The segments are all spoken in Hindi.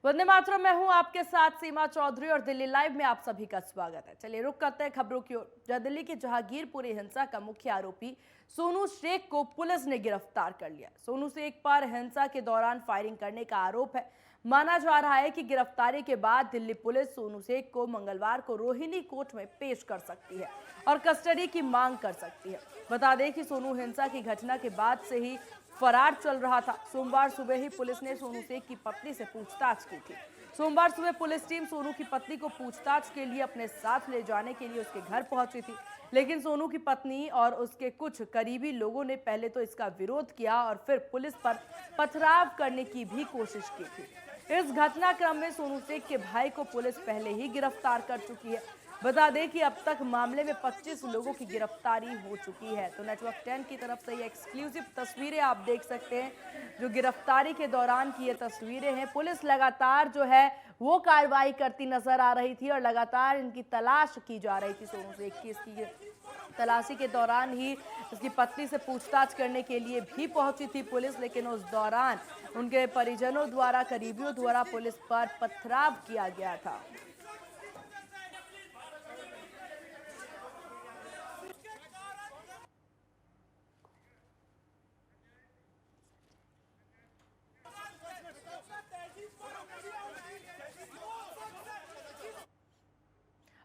वंदे मातरम। मैं हूं आपके साथ सीमा चौधरी और दिल्ली लाइव में आप सभी का स्वागत है। चलिए रुक करते हैं खबरों की ओर। जहां दिल्ली की जहांगीरपुरी हिंसा का मुख्य आरोपी सोनू शेख को पुलिस ने गिरफ्तार कर लिया। सोनू शेख पर हिंसा के दौरान फायरिंग करने का आरोप है। माना जा रहा है कि गिरफ्तारी के बाद दिल्ली पुलिस सोनू शेख को मंगलवार को रोहिणी कोर्ट में पेश कर सकती है और कस्टडी की मांग कर सकती है। बता दें कि सोनू हिंसा की घटना के बाद से ही फरार चल रहा था। सोमवार सुबह ही पुलिस ने सोनू शेख की पत्नी से पूछताछ की थी। सोमवार सुबह पुलिस टीम सोनू की पत्नी को पूछताछ के लिए अपने साथ ले जाने के लिए उसके घर पहुंची थी, लेकिन सोनू की पत्नी और उसके कुछ करीबी लोगों ने पहले तो इसका विरोध किया और फिर पुलिस पर पथराव करने की भी कोशिश की थी। इस घटनाक्रम में सोनू शेख के भाई को पुलिस पहले ही गिरफ्तार कर चुकी है। बता दें कि अब तक मामले में 25 लोगों की गिरफ्तारी हो चुकी है। तो नेटवर्क 10 की तरफ से ये एक्सक्लूसिव तस्वीरें आप देख सकते हैं, जो गिरफ्तारी के दौरान की ये तस्वीरें हैं। पुलिस लगातार जो है वो कार्रवाई करती नजर आ रही थी और लगातार इनकी तलाश की जा रही थी। सोनू शेख की इसकी तलाशी के दौरान ही उसकी पत्नी से पूछताछ करने के लिए भी पहुंची थी पुलिस, लेकिन उस दौरान उनके परिजनों द्वारा, करीबियों द्वारा पुलिस पर पथराव किया गया था।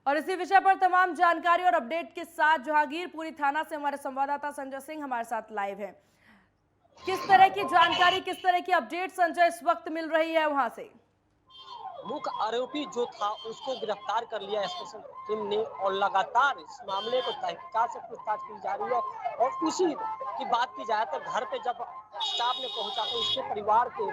और इसी विषय पर तमाम जानकारी और अपडेट के साथ जहांगीरपुरी थाना से हमारे संवाददाता संजय सिंह हमारे साथ लाइव हैं। किस तरह की जानकारी, किस तरह की अपडेट संजय इस वक्त मिल रही है वहां से? मुख्य आरोपी जो था उसको गिरफ्तार कर लिया स्पेशल टीम ने और लगातार इस मामले को तहकीकात से पूछताछ की जा रही है। और उसी की बात की जाए तो घर पे जब स्टाफ ने पहुंचा तो उसके परिवार के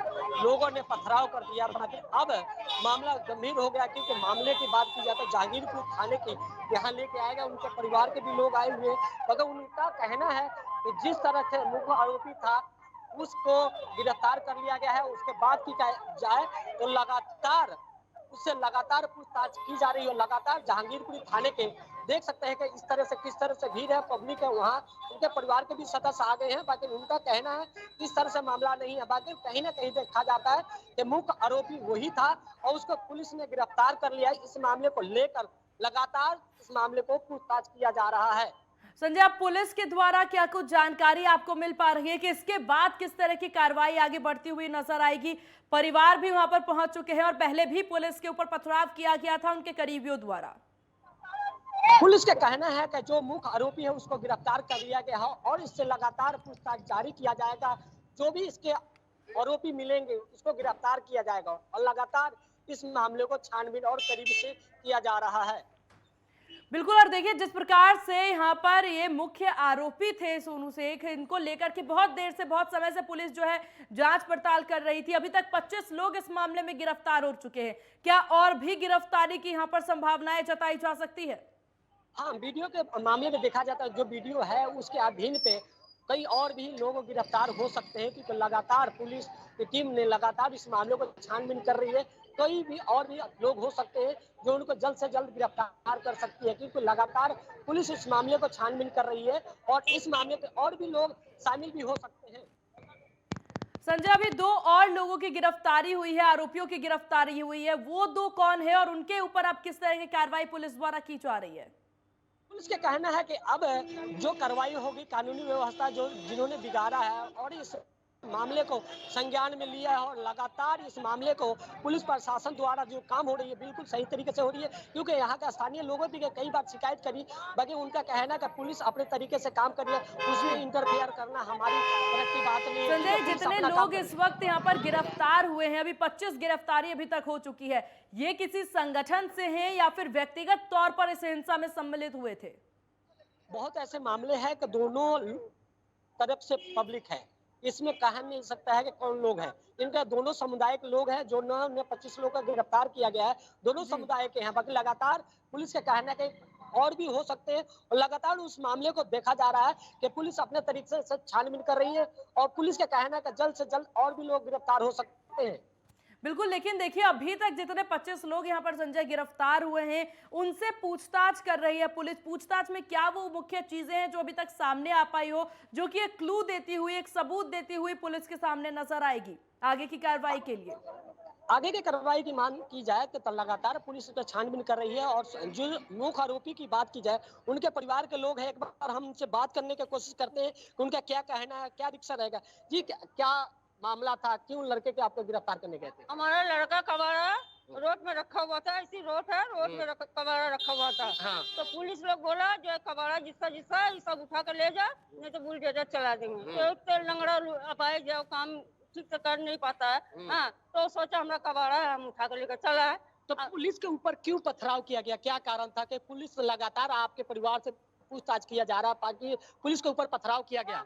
लोगों ने पथराव कर दिया था। अब मामला गंभीर हो गया, क्योंकि मामले की बात की जाए तो जहांगीरपुर थाने के यहाँ लेके आएगा, उनके परिवार के भी लोग आए हुए, मगर उनका कहना है कि जिस तरह से मुख्य आरोपी था उसको गिरफ्तार कर लिया गया है। उसके बाद की जाए तो लगातार पूछताछ की जा रही है। लगातार जहांगीरपुरी थाने के देख सकते हैं कि इस तरह से किस तरह से भीड़ है, पब्लिक है वहाँ। उनके परिवार के भी सदस्य आ गए हैं, बाकी उनका कहना है इस तरह से मामला नहीं है। बाकी कहीं ना कहीं देखा जाता है कि मुख्य आरोपी वही था और उसको पुलिस ने गिरफ्तार कर लिया है। इस मामले को लेकर लगातार इस मामले को पूछताछ किया जा रहा है। संजय, अब पुलिस के द्वारा क्या कुछ जानकारी आपको मिल पा रही है कि इसके बाद किस तरह की कार्रवाई आगे बढ़ती हुई नजर आएगी? परिवार भी वहां पर पहुंच चुके हैं और पहले भी पुलिस के ऊपर पथराव किया गया था उनके करीबियों द्वारा। पुलिस का कहना है कि जो मुख्य आरोपी है उसको गिरफ्तार कर लिया गया है और इससे लगातार पूछताछ जारी किया जाएगा। जो भी इसके आरोपी मिलेंगे उसको गिरफ्तार किया जाएगा और लगातार इस मामले को छानबीन और करीब से किया जा रहा है। बिल्कुल। और देखिए, जिस प्रकार से यहाँ पर ये मुख्य आरोपी थे सोनू शेख, इनको लेकर के बहुत देर से, बहुत समय से पुलिस जो है जांच पड़ताल कर रही थी। अभी तक 25 लोग इस मामले में गिरफ्तार हो चुके हैं। क्या और भी गिरफ्तारी की यहाँ पर संभावनाएं जताई जा सकती है? हाँ, वीडियो के मामले में देखा जाता है, जो वीडियो है उसके अधीन पे कई और भी लोग गिरफ्तार हो सकते हैं, क्योंकि लगातार पुलिस की टीम ने लगातार इस मामले को छानबीन कर रही है। कई भी और भी लोग हो सकते हैं जो उनको जल्द से जल्द गिरफ्तार कर सकती है, क्योंकि लगातार पुलिस इस मामले को छानबीन कर रही है और इस मामले में और भी लोग शामिल भी हो सकते हैं। संजय, अभी 2 और लोगों की गिरफ्तारी हुई है, आरोपियों की गिरफ्तारी हुई है। वो 2 कौन है और उनके ऊपर अब किस तरह की कार्रवाई पुलिस द्वारा की जा रही है? पुलिस का कहना है कि अब जो कार्रवाई होगी, कानूनी व्यवस्था जो जिन्होंने बिगाड़ा है और इस मामले को संज्ञान में लिया है और लगातार इस मामले को पुलिस प्रशासन द्वारा जो काम हो रही है बिल्कुल सही तरीके से हो रही है, क्योंकि यहाँ का स्थानीय लोगों भी कई बार शिकायत करी, बाकी उनका कहना है कि पुलिस अपने तरीके से काम कर रही है, उसमें इंटरफेयर करना हमारी तरफ की बात नहीं है। संजय, पुलिस जितने अपना काम लोग कर रही इस है। वक्त यहाँ पर गिरफ्तार हुए हैं, अभी 25 गिरफ्तारी अभी तक हो चुकी है, ये किसी संगठन से हैं या फिर व्यक्तिगत तौर पर इस हिंसा में सम्मिलित हुए थे? बहुत ऐसे मामले हैं कि दोनों तरफ से पब्लिक है, इसमें कहा नहीं सकता है कि कौन लोग हैं। इनका दोनों समुदाय के लोग हैं, जो 25 लोग का गिरफ्तार किया गया है, दोनों समुदाय के हैं। बाकी लगातार पुलिस का कहना है कि और भी हो सकते हैं और लगातार उस मामले को देखा जा रहा है कि पुलिस अपने तरीके से छानबीन कर रही है और पुलिस का कहना है कि जल्द से जल्द और भी लोग गिरफ्तार हो सकते हैं। बिल्कुल, लेकिन देखिए, अभी तक जितने 25 लोग यहाँ पर संजय गिरफ्तार हुए हैं, उनसे पूछताछ कर रही है पुलिस। पूछताछ में क्या वो मुख्य चीजें हैं जो अभी तक सामने आ पाई हो, जो कि एक क्लू देती हुई, एक सबूत देती हुई पुलिस के सामने नजर आएगी आगे की कार्रवाई के लिए? आगे की कार्रवाई की मांग की जाए तो लगातार पुलिस इस पर छानबीन कर रही है। और जो मुख्य आरोपी की बात की जाए, उनके परिवार के लोग हैं, एक बार हम उनसे बात करने की कोशिश करते हैं कि उनका क्या कहना है, क्या रिक्शा रहेगा। जी, क्या मामला था, क्यों लड़के के आपको गिरफ्तार करने गए थे? हमारा लड़का कबाड़ा रोड में रखा हुआ था, ऐसी रोड है, रोड में कबाड़ा रखा हुआ था। हाँ। तो पुलिस लोग बोला जो कबाड़ा जिसका जिसका ये सब उठा कर ले जा, नहीं तो बुलडोजर चला देंगे। तो एक तो लंगड़ा अपाए जो काम ठीक से कर नहीं पाता है, हाँ, तो सोचा हमरा कबाड़ा है, हम उठा कर लेकर चला है। तो पुलिस के ऊपर क्यों पथराव किया गया, क्या कारण था कि पुलिस लगातार आपके परिवार से पूछताछ किया जा रहा है, ताकि पुलिस के ऊपर पथराव किया गया?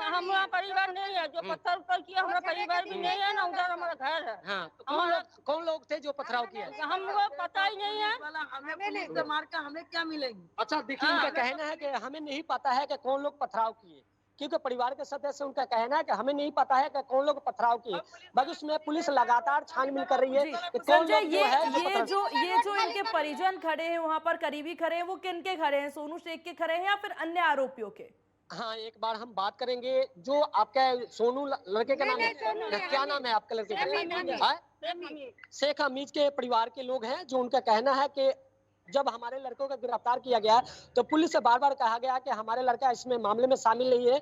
हमारा परिवार नहीं है, जो पत्थर उत्तर किया हमारा परिवार भी नहीं है ना, उधर हमारा घर है। हाँ, तो हमारा कौन लोग थे जो पथराव किया? हमको पता ही नहीं है। हमें मार कर हमें क्या मिलेगी? अच्छा, देखिए, उनका कहना है कि हमें नहीं पता है कि कौन लोग पथराव किए, क्योंकि परिवार के सदस्य, उनका कहना है कि हमें नहीं पता है कि कौन लोग पथराव किए। बाकी उसमें पुलिस लगातार छानबीन कर रही है जी कि कौन संजय, लोग जो है ये जो इनके परिजन खड़े हैं वहां पर, करीबी खड़े हैं, वो किनके खड़े हैं? सोनू शेख के खड़े हैं या फिर अन्य आरोपियों के? हाँ, एक बार हम बात करेंगे। जो आपका सोनू लड़के का नाम है, क्या नाम है आपके लड़के का? हाँ? शेख हमीद के परिवार के लोग हैं, जो उनका कहना है कि जब हमारे लड़कों को गिरफ्तार किया गया तो पुलिस से बार बार कहा गया कि हमारे लड़का इसमें मामले में शामिल नहीं है,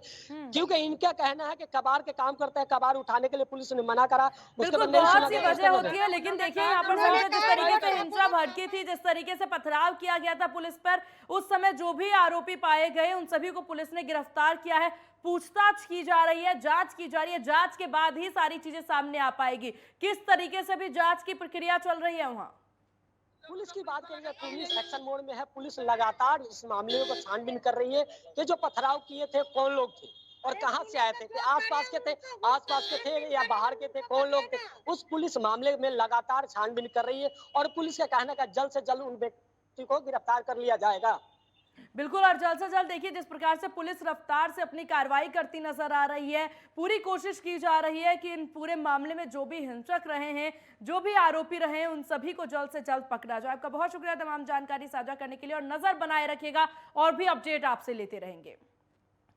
क्योंकि इनका कहना है कि कबाड़ के काम करते हैं, कबाड़ उठाने के लिए पुलिस ने मना करा। उसके बिल्कुल, बाद नहीं बहुत सुना सी गया, वजह उसके होती है, लेकिन देखिए यहाँ पर संजय, जिस तरीके से हिंसा भड़की थी, जिस तरीके से पथराव किया गया था पुलिस पर, उस समय जो भी आरोपी पाए गए उन सभी को पुलिस ने गिरफ्तार किया है। पूछताछ की जा रही है, जांच की जा रही है, जांच के बाद ही सारी चीजें सामने आ पाएगी। किस तरीके से भी जांच की प्रक्रिया चल रही है वहां? पुलिस की बात करेंगे, पुलिस एक्शन मोड में है। पुलिस लगातार इस मामले को छानबीन कर रही है कि जो पथराव किए थे कौन लोग थे और कहां से आए थे, कि आसपास के थे या बाहर के थे, कौन लोग थे। उस पुलिस मामले में लगातार छानबीन कर रही है और पुलिस का कहना है जल्द से जल्द उन व्यक्ति को गिरफ्तार कर लिया जाएगा। बिल्कुल, और जल्द से जल्द देखिए जिस प्रकार से पुलिस रफ्तार से अपनी कार्रवाई करती नजर आ रही है, पूरी कोशिश की जा रही है कि इन पूरे मामले में जो भी हिंसक रहे हैं, जो भी आरोपी रहे हैं, उन सभी को जल्द से जल्द पकड़ा जाए। आपका बहुत शुक्रिया तमाम जानकारी साझा करने के लिए, और नजर बनाए रखिएगा, और भी अपडेट आपसे लेते रहेंगे।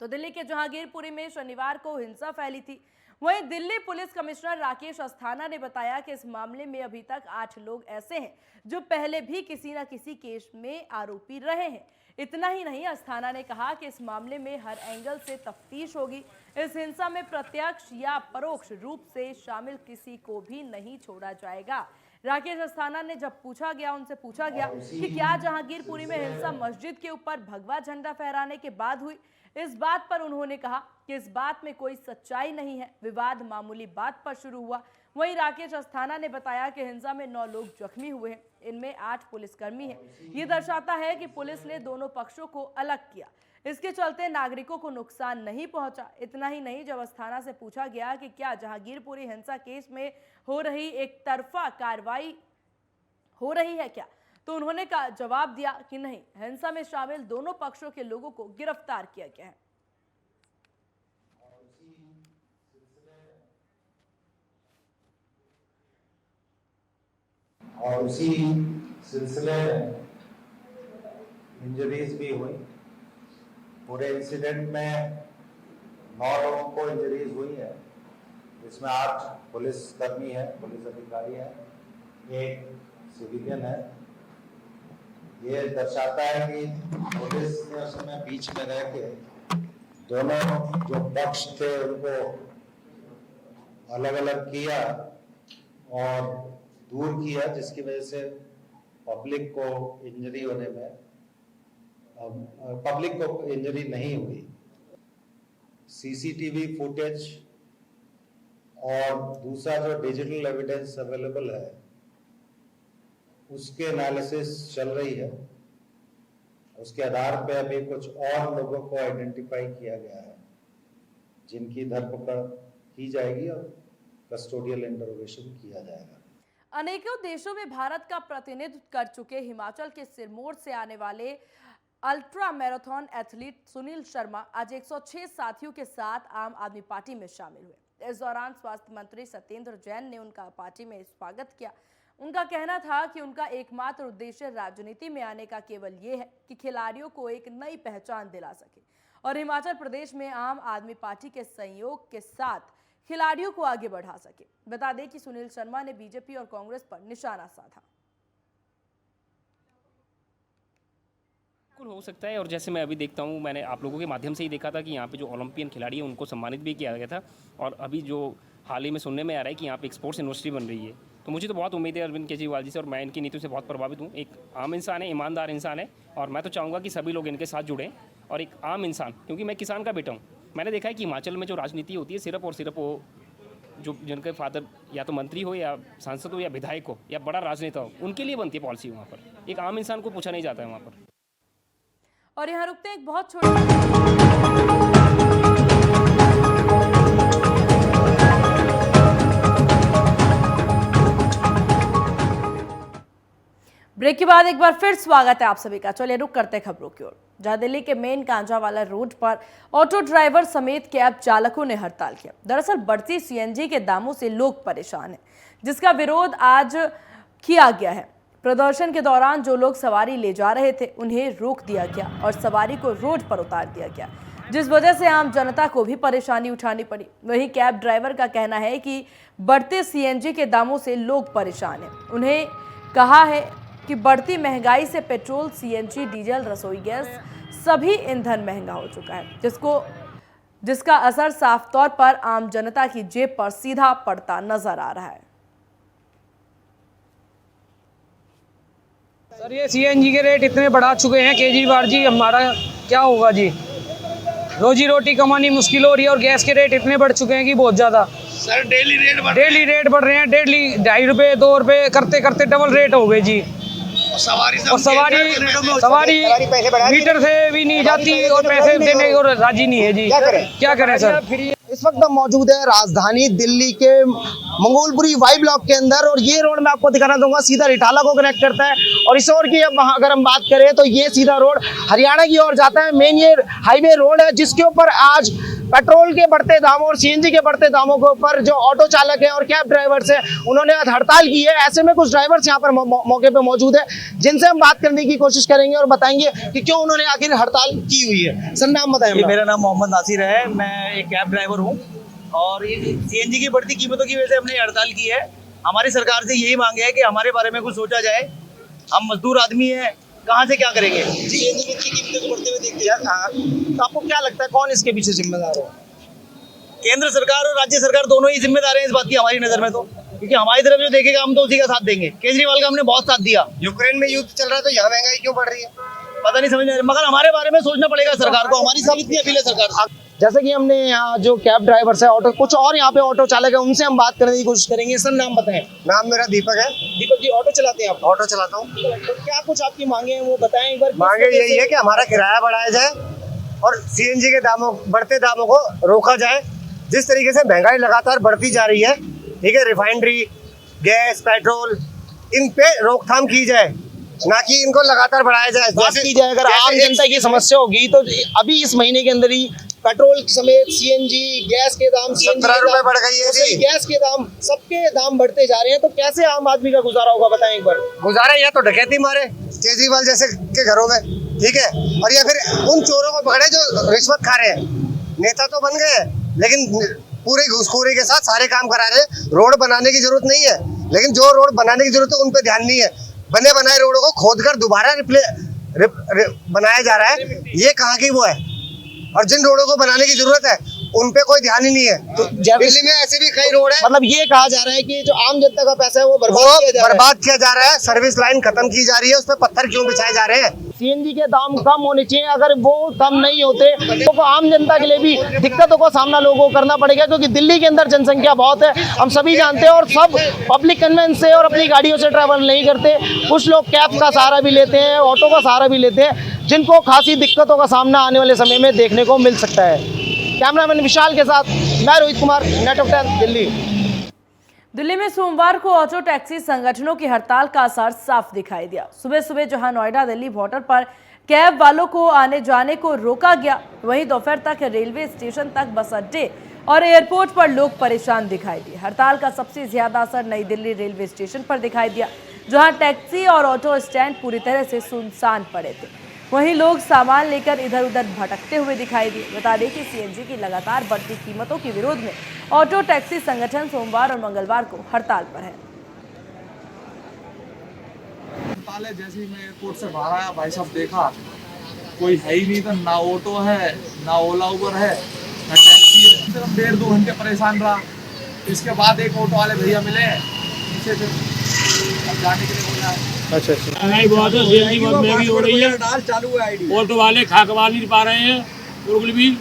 तो दिल्ली के जहांगीरपुरी में शनिवार को हिंसा फैली थी। वहीं दिल्ली पुलिस कमिश्नर राकेश अस्थाना ने बताया कि इस मामले में अभी तक 8 लोग ऐसे हैं जो पहले भी किसी न किसी केस में आरोपी रहे हैं। इतना ही नहीं, अस्थाना ने कहा कि इस मामले में हर एंगल से तफ्तीश होगी। इस हिंसा में प्रत्यक्ष या परोक्ष रूप से शामिल किसी को भी नहीं छोड़ा जाएगा। राकेश अस्थाना ने जब उनसे पूछा गया कि क्या जहांगीरपुरी में हिंसा मस्जिद के ऊपर भगवा झंडा फहराने के बाद हुई, इस बात पर उन्होंने कहा कि इस बात में कोई सच्चाई नहीं है, विवाद मामूली बात पर शुरू हुआ। वहीं राकेश अस्थाना ने बताया कि हिंसा में 9 लोग जख्मी हुए हैं, इनमें 8 पुलिसकर्मी हैं। ये दर्शाता है कि पुलिस ने दोनों पक्षों को अलग किया, इसके चलते नागरिकों को नुकसान नहीं पहुंचा। इतना ही नहीं, जब अस्थाना से पूछा गया कि क्या जहांगीरपुरी हिंसा केस में हो रही एक तरफा कार्रवाई हो रही है क्या, तो उन्होंने जवाब दिया कि नहीं, हिंसा में शामिल दोनों पक्षों के लोगों को गिरफ्तार किया गया है। और उसी सिलसिले में इंजरीज भी हुई। पूरे इंसिडेंट में 9 लोगों को इंजरीज हुई है, जिसमें 8 पुलिसकर्मी है, पुलिस अधिकारी है, 1 सिविलियन है। ये दर्शाता है कि पुलिस ने उस समय बीच में रह के दोनों जो पक्ष थे उनको अलग अलग किया और दूर किया, जिसकी वजह से पब्लिक को इंजरी नहीं हुई। सीसीटीवी फुटेज और दूसरा जो डिजिटल एविडेंस अवेलेबल है उसके एनालिसिस चल रही है। उसके आधार पर अभी कुछ और लोगों को आइडेंटिफाई किया गया है, जिनकी धरपकड़ की जाएगी और कस्टोडियल इंटरोगेशन किया जाएगा। अनेकों देशों में भारत का प्रतिनिधित्व कर चुके हिमाचल के सिरमौर से आने वाले ultra marathon athlete Sunil Sharma आज 106 साथियों के साथ आम आदमी पार्टी में शामिल हुए। इस दौरान स्वास्थ्य मंत्री सत्येंद्र जैन ने उनका पार्टी में स्वागत किया। उनका कहना था कि उनका एकमात्र उद्देश्य राजनीति में आने का केवल ये है कि खिलाड़ियों को एक नई पहचान दिला सके और हिमाचल प्रदेश में आम आदमी पार्टी के सहयोग के साथ खिलाड़ियों को आगे बढ़ा सके। बता दें कि सुनील शर्मा ने बीजेपी और कांग्रेस पर निशाना साधा। हो सकता है, और जैसे मैं अभी देखता हूँ, मैंने आप लोगों के माध्यम से ही देखा था कि यहाँ पे जो ओलंपियन खिलाड़ी हैं उनको सम्मानित भी किया गया था, और अभी जो हाल ही में सुनने में आ रहा है कि यहाँ पे एक स्पोर्ट्स यूनिवर्सिटी बन रही है, तो मुझे तो बहुत उम्मीद है अरविंद केजरीवाल जी से, और मैं इनकी नीतियों से बहुत प्रभावित हूँ। एक आम इंसान है, ईमानदार इंसान है, और मैं तो चाहूँगा कि सभी लोग इनके साथ जुड़ें। और एक आम इंसान, क्योंकि मैं किसान का बेटा हूँ, मैंने देखा है कि हिमाचल में जो राजनीति होती है सिर्फ और सिर्फ वो जो जिनके फादर या तो मंत्री हो या सांसद हो या विधायक हो या बड़ा राजनेता हो, उनके लिए बनती है पॉलिसी। वहाँ पर एक आम इंसान को पूछा नहीं जाता है वहाँ पर। और यहाँ रुकते हैं एक बहुत छोटे ब्रेक के बाद एक बार फिर स्वागत है आप सभी का। चलिए रुक करते हैं खबरों की ओर, जहां दिल्ली के मेन कांजावाला रोड पर ऑटो ड्राइवर समेत कैब चालकों ने हड़ताल किया। दरअसल बढ़ती सीएनजी के दामों से लोग परेशान हैं, जिसका विरोध आज किया गया है। प्रदर्शन के दौरान जो लोग सवारी ले जा रहे थे उन्हें रोक दिया गया और सवारी को रोड पर उतार दिया गया, जिस वजह से आम जनता को भी परेशानी उठानी पड़ी। वहीं कैब ड्राइवर का कहना है कि बढ़ते सीएनजी के दामों से लोग परेशान हैं। उन्हें कहा है कि बढ़ती महंगाई से पेट्रोल, सीएनजी, डीजल, रसोई गैस सभी ईंधन महंगा हो चुका है, जिसका असर साफ तौर पर आम जनता की जेब पर सीधा पड़ता नजर आ रहा है। सर ये सीएनजी के रेट इतने बढ़ा चुके हैं केजरीवाल जी, हमारा क्या होगा जी? रोजी रोटी कमानी मुश्किल हो रही है और गैस के रेट इतने बढ़ चुके हैं कि बहुत ज़्यादा। सर डेली रेट बढ़ रहे हैं, डेली 2.5 रुपये 2 रुपये करते करते डबल रेट हो गए जी। और सवारी मीटर से भी नहीं जाती और पैसे देने को राजी नहीं है जी। क्या करें सर? इस वक्त हम मौजूद है राजधानी दिल्ली के मंगोलपुरी वाई ब्लॉक के अंदर, और ये रोड मैं आपको दिखाना दूंगा, सीधा रिटाला को कनेक्ट करता है। और इस ओर की अब अगर हम बात करें तो ये सीधा रोड हरियाणा की ओर जाता है। मेन ये हाईवे रोड है जिसके ऊपर आज पेट्रोल के बढ़ते दामों और सीएनजी के बढ़ते दामों के ऊपर जो ऑटो चालक है और कैब ड्राइवर्स है उन्होंने आज हड़ताल की है। ऐसे में कुछ ड्राइवर्स यहाँ पर मौके पे मौजूद है, जिनसे हम बात करने की कोशिश करेंगे और बताएंगे कि क्यों उन्होंने आखिर हड़ताल की हुई है। सर नाम बताएं। मेरा नाम मोहम्मद नासिर है, मैं एक कैब ड्राइवर हूँ, और सीएनजी की बढ़ती कीमतों की वजह से हमने हड़ताल की है। हमारी सरकार से यही मांग है कि हमारे बारे में कुछ सोचा जाए। हम मजदूर आदमी हैं, कहाँ से क्या करेंगे? सीएनजी की कीमतों को बढ़ते हुए देखते हैं, तो आपको क्या लगता है कौन इसके पीछे जिम्मेदार है? केंद्र सरकार और राज्य सरकार दोनों ही जिम्मेदार हैं इस बात की हमारी नजर में, तो क्योंकि हमारी तरफ जो देखेगा हम तो उसी का साथ देंगे। केजरीवाल का हमने बहुत साथ दिया। यूक्रेन में युद्ध चल रहा है तो यहाँ महंगाई क्यों बढ़ रही है? पता नहीं समझ में, मगर हमारे बारे में सोचना पड़ेगा सरकार को। हमारी सब इतनी अपील है सरकार। जैसे कि हमने यहाँ जो कैब ड्राइवर्स है, ऑटो कुछ और यहाँ पे ऑटो चालक है, उनसे हम बात करने की कोशिश करेंगे। सर नाम बताएं। नाम मेरा दीपक है। दीपक जी ऑटो चलाते हैं आप? ऑटो चलाता हूँ। तो क्या कुछ आपकी मांगे हैं वो बताएं एक बार। मांगे यही है कि हमारा किराया बढ़ाया जाए और सीएनजी के बढ़ते दामों को रोका जाए। जिस तरीके से महंगाई लगातार बढ़ती जा रही है, ठीक है, रिफाइनरी, गैस, पेट्रोल, इन पे रोकथाम की जाए, ना कि इनको लगातार बढ़ाया जाए। बात की जाए अगर आम जनता की समस्या होगी तो अभी इस महीने के अंदर ही पेट्रोल समेत सीएनजी, गैस के दाम 17 रुपए बढ़ गई है जी। गैस के दाम, सबके दाम बढ़ते जा रहे हैं, तो कैसे आम आदमी का गुजारा होगा बताएं एक बार। गुजारा या तो डकैती मारे केजरीवाल जैसे के घरों में, ठीक है, और या फिर उन चोरों को पकड़े जो रिश्वत खा रहे हैं। नेता तो बन गए लेकिन पूरे घूसखोरी के साथ सारे काम करा रहे हैं। रोड बनाने की जरूरत नहीं है, लेकिन जो रोड बनाने की जरूरत है उन पे ध्यान नहीं है। बने बनाए रोडों को खोदकर दोबारा बनाया जा रहा है, ये कहाँ की वो है? और जिन रोडों को बनाने की जरूरत है उन पे कोई ध्यान ही नहीं है। तो दिल्ली में ऐसे भी कई रोड है, मतलब ये कहा जा रहा है कि जो आम जनता का पैसा है वो बर्बाद किया जा रहा है। सर्विस लाइन खत्म की जा रही है, उस पर पत्थर क्यों बिछाए जा रहे हैं? सीएनजी के दाम कम होने चाहिए, अगर वो कम नहीं होते तो आम जनता के लिए भी दिक्कतों का सामना लोगों को करना पड़ेगा, क्योंकि दिल्ली के अंदर जनसंख्या बहुत है, हम सभी जानते हैं, और सब पब्लिक कन्वेंस से और अपनी गाड़ियों से ट्रैवल नहीं करते। कुछ लोग कैब का सहारा भी लेते हैं, ऑटो का सहारा भी लेते हैं, जिनको खासी दिक्कतों का सामना आने वाले समय में देखने को मिल सकता है। कैमरामैन विशाल के साथ मैं रोहित कुमार, नेट ऑफ 10 दिल्ली। दिल्ली में सोमवार को ऑटो टैक्सी संगठनों की हड़ताल का असर साफ दिखाई दिया। सुबह सुबह जहां नोएडा दिल्ली बॉर्डर पर कैब वालों को आने जाने को रोका गया, वहीं दोपहर तक रेलवे स्टेशन तक, बस अड्डे और एयरपोर्ट पर लोग परेशान दिखाई दिए। हड़ताल का सबसे ज्यादा असर नई दिल्ली रेलवे स्टेशन पर दिखाई दिया, जहां टैक्सी और ऑटो स्टैंड पूरी तरह से सुनसान पड़े थे। वहीं लोग सामान लेकर इधर उधर भटकते हुए दिखाई दिए। बता दें कि सीएनजी की लगातार बढ़ती कीमतों के विरोध में ऑटो टैक्सी संगठन सोमवार और मंगलवार को हड़ताल पर है। जैसे ही मैं एयरपोर्ट से बाहर आया, भाई साहब देखा कोई है ही नहीं था, ना ऑटो है, ना ओला उबर है, ना टैक्सी है। सिर्फ 1.5-2 घंटे परेशान रहा। इसके बाद एक ऑटो वाले भैया मिले, नीचे से अब जाने के लिए बोल रहा है। अच्छा महंगाई बहुत है, सीएनजी बहुत महंगी हो रही है। ऑटो वाले खाकवा नहीं पा रहे हैं, बिल्कुल भी।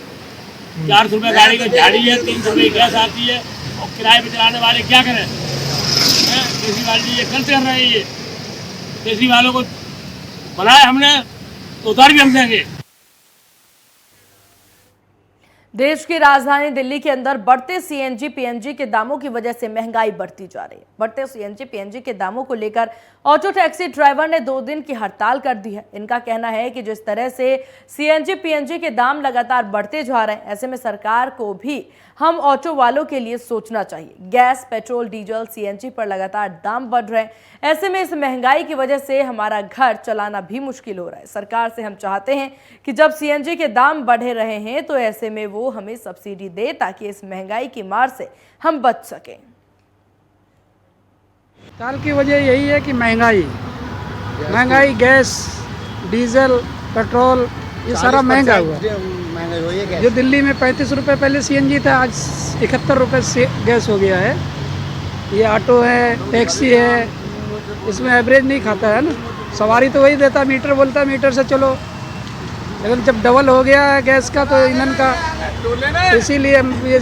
400 रुपये गाड़ी की झाड़ी है, 300 रुपये गैस आती है, और किराए पे चलाने वाले क्या करें? केजरीवाल जी ये गलत कर रहे हैं। ये केजरीवालों को बनाया हमने तो उधार भी हम देंगे। देश की राजधानी दिल्ली के अंदर बढ़ते सीएनजी पीएनजी के दामों की वजह से महंगाई बढ़ती जा रही है। बढ़ते सीएनजी पीएनजी के दामों को लेकर ऑटो टैक्सी ड्राइवर ने 2 दिन की हड़ताल कर दी है। इनका कहना है कि जिस तरह से सीएनजी पीएनजी के दाम लगातार बढ़ते जा रहे हैं, ऐसे में सरकार को भी हम ऑटो वालों के लिए सोचना चाहिए। गैस, पेट्रोल, डीजल, सीएनजी पर लगातार दाम बढ़ रहे हैं। ऐसे में इस महंगाई की वजह से हमारा घर चलाना भी मुश्किल हो रहा है। सरकार से हम चाहते हैं कि जब सीएनजी के दाम बढ़े रहे हैं तो ऐसे में वो हमें सब्सिडी दे, ताकि इस महंगाई की मार से हम बच सकें। हड़ताल की वजह यही है कि महंगाई, गैस, डीजल, पेट्रोल, ये सारा महंगा हुआ है। जो दिल्ली में 35 रुपये पहले सीएनजी था, आज 71 रुपये से गैस हो गया है। ये ऑटो है, टैक्सी है, इसमें एवरेज नहीं खाता है ना। सवारी तो वही देता, मीटर बोलता, मीटर से चलो, लेकिन जब डबल हो गया है गैस का तो ईंधन का, इसीलिए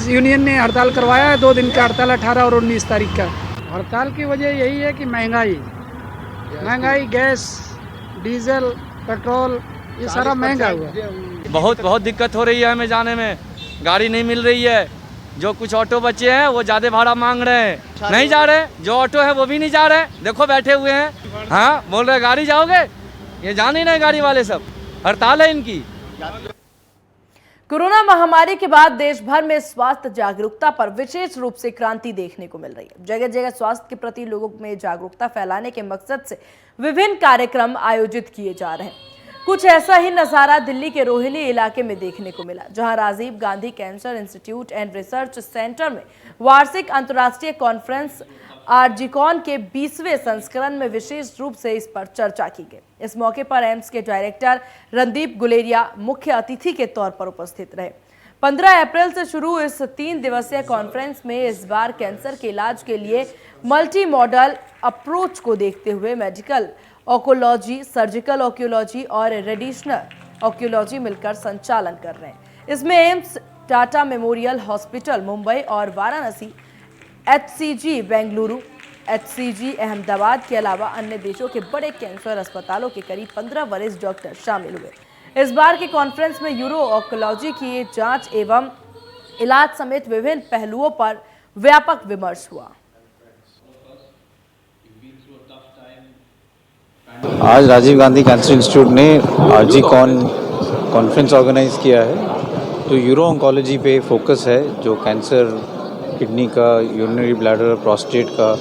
यूनियन ने हड़ताल करवाया है। 2 दिन का हड़ताल, 18 और 19 तारीख का। हड़ताल की वजह यही है कि महंगाई, गैस, डीजल, पेट्रोल, ये सारा महंगा हुआ है। बहुत दिक्कत हो रही है हमें जाने में, गाड़ी नहीं मिल रही है। जो कुछ ऑटो बचे हैं वो ज़्यादा भाड़ा मांग रहे हैं, नहीं जा रहे। जो ऑटो है वो भी नहीं जा रहे, देखो बैठे हुए हैं। हाँ, बोल रहे गाड़ी जाओगे, ये जा नहीं रहे गाड़ी वाले, सब हड़ताल है इनकी। कोरोना महामारी के बाद देश भर में स्वास्थ्य जागरूकता पर विशेष रूप से क्रांति देखने को मिल रही है। जगह जगह स्वास्थ्य के प्रति लोगों में जागरूकता फैलाने के मकसद से विभिन्न कार्यक्रम आयोजित किए जा रहे हैं। कुछ ऐसा ही नजारा दिल्ली के रोहिणी इलाके में देखने को मिला, जहां Rajiv Gandhi cancer institute and research centre में वार्षिक अंतर्राष्ट्रीय कॉन्फ्रेंस आरजीकॉन के 20वें संस्करण में विशेष रूप से इस पर चर्चा की गई। इस मौके पर एम्स के डायरेक्टर रणदीप गुलेरिया मुख्य अतिथि के तौर पर उपस्थित रहे। 15 अप्रैल से शुरू इस 3 दिवसीय कॉन्फ्रेंस में इस बार कैंसर के इलाज के लिए मल्टी मॉडल अप्रोच को देखते हुए मेडिकल ऑन्कोलॉजी, सर्जिकल ऑन्कोलॉजी और रेडिएशनल ऑन्कोलॉजी मिलकर संचालन कर रहे हैं। इसमें AIIMS, Tata memorial hospital Mumbai और वाराणसी, एचसीजी बेंगलुरु, एचसीजी अहमदाबाद के अलावा अन्य देशों के बड़े कैंसर अस्पतालों के करीब 15 वरिष्ठ डॉक्टर शामिल हुए। इस बार के कॉन्फ्रेंस में यूरो ऑन्कोलॉजी की जांच एवं इलाज समेत विभिन्न पहलुओं पर व्यापक विमर्श हुआ। आज राजीव गांधी कैंसर इंस्टीट्यूट ने आरजीकॉन कॉन्फ्रेंस ऑर्गेनाइज किया है। तो यूरो ऑन्कोलॉजी पे फोकस है, जो कैंसर किडनी का, यूरिनरी ब्लैडर, प्रोस्टेट का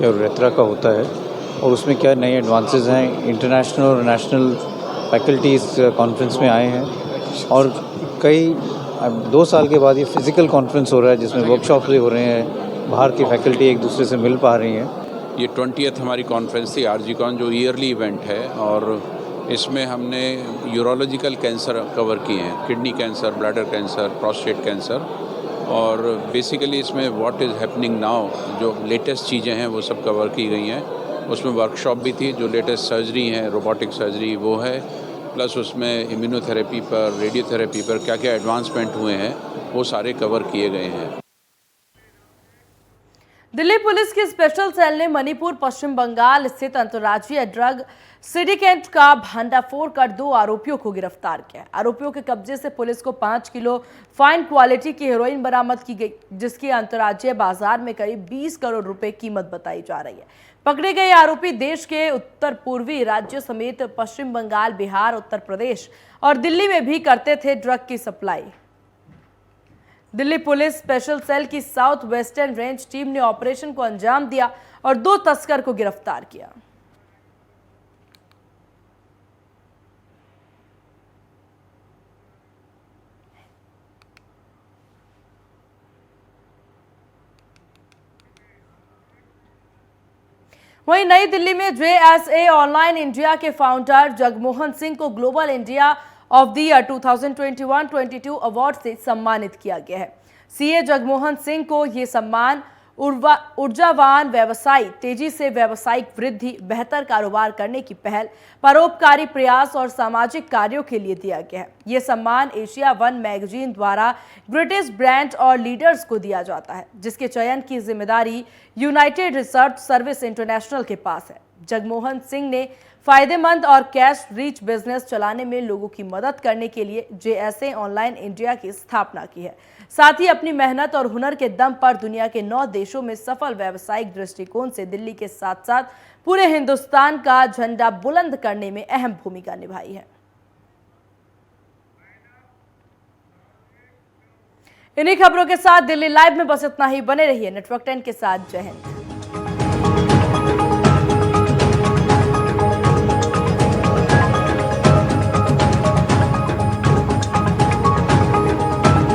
या रेत्रा का होता है, और उसमें क्या नए एडवांसेस हैं। इंटरनेशनल और नेशनल फैकल्टी इस कॉन्फ्रेंस में आए हैं, और कई 2 साल के बाद ये फिज़िकल कॉन्फ्रेंस हो रहा है, जिसमें वर्कशॉप्स भी हो रहे हैं, बाहर की फैकल्टी एक दूसरे से मिल पा रही हैं। ये 20th हमारी कॉन्फ्रेंस थी आरजीकॉन, जो ईयरली इवेंट है, और इसमें हमने यूरोलॉजिकल कैंसर कवर किए हैं, kidney cancer, bladder cancer, prostate cancer, और बेसिकली इसमें व्हाट इज़ हैपनिंग नाउ, जो लेटेस्ट चीज़ें हैं वो सब कवर की गई हैं। उसमें वर्कशॉप भी थी, जो लेटेस्ट सर्जरी हैं, रोबोटिक सर्जरी वो है, प्लस उसमें इम्यूनोथेरेपी पर, रेडियोथेरेपी पर क्या क्या एडवांसमेंट हुए हैं वो सारे कवर किए गए हैं। दिल्ली पुलिस की स्पेशल सेल ने मणिपुर, पश्चिम बंगाल स्थित अंतर्राज्यीय ड्रग सिंडिकेट का भंडाफोड़ कर 2 आरोपियों को गिरफ्तार किया। आरोपियों के कब्जे से पुलिस को 5 किलो फाइन क्वालिटी की हेरोइन बरामद की गई, जिसकी अंतर्राज्यीय बाजार में करीब 20 करोड़ रुपए कीमत बताई जा रही है। पकड़े गए आरोपी देश के उत्तर पूर्वी राज्यों समेत पश्चिम बंगाल, बिहार, उत्तर प्रदेश और दिल्ली में भी करते थे ड्रग की supply. Delhi police special cell की साउथ वेस्टर्न रेंज टीम ने ऑपरेशन को अंजाम दिया और 2 तस्कर को गिरफ्तार किया। वहीं नई दिल्ली में JSA ऑनलाइन इंडिया के फाउंडर जगमोहन सिंह को global India of the year 2021-22 award से सम्मानित किया गया है। सीए जगमोहन सिंह को ये सम्मान ऊर्जावान व्यवसायी, तेजी से व्यावसायिक वृद्धि, बेहतर कारोबार करने की पहल, परोपकारी प्रयास और सामाजिक कार्यों के लिए दिया गया है। ये सम्मान एशिया वन मैगजीन द्वारा ब्रिटिश ब्रांड और लीडर्स को दिया जाता है, जिसके चयन की जिम्मेदारी यूनाइटेड रिसर्च सर्विस इंटरनेशनल के पास है। जगमोहन सिंह ने फायदेमंद और कैश रिच बिजनेस चलाने में लोगों की मदद करने के लिए JSA ऑनलाइन इंडिया की स्थापना की है। साथ ही अपनी मेहनत और हुनर के दम पर दुनिया के 9 देशों में सफल व्यावसायिक दृष्टिकोण से दिल्ली के साथ साथ पूरे हिंदुस्तान का झंडा बुलंद करने में अहम भूमिका निभाई है। इन्हीं खबरों के साथ दिल्ली लाइव में बस इतना ही। बने रहिए नेटवर्क 10 के साथ। जय हिंद।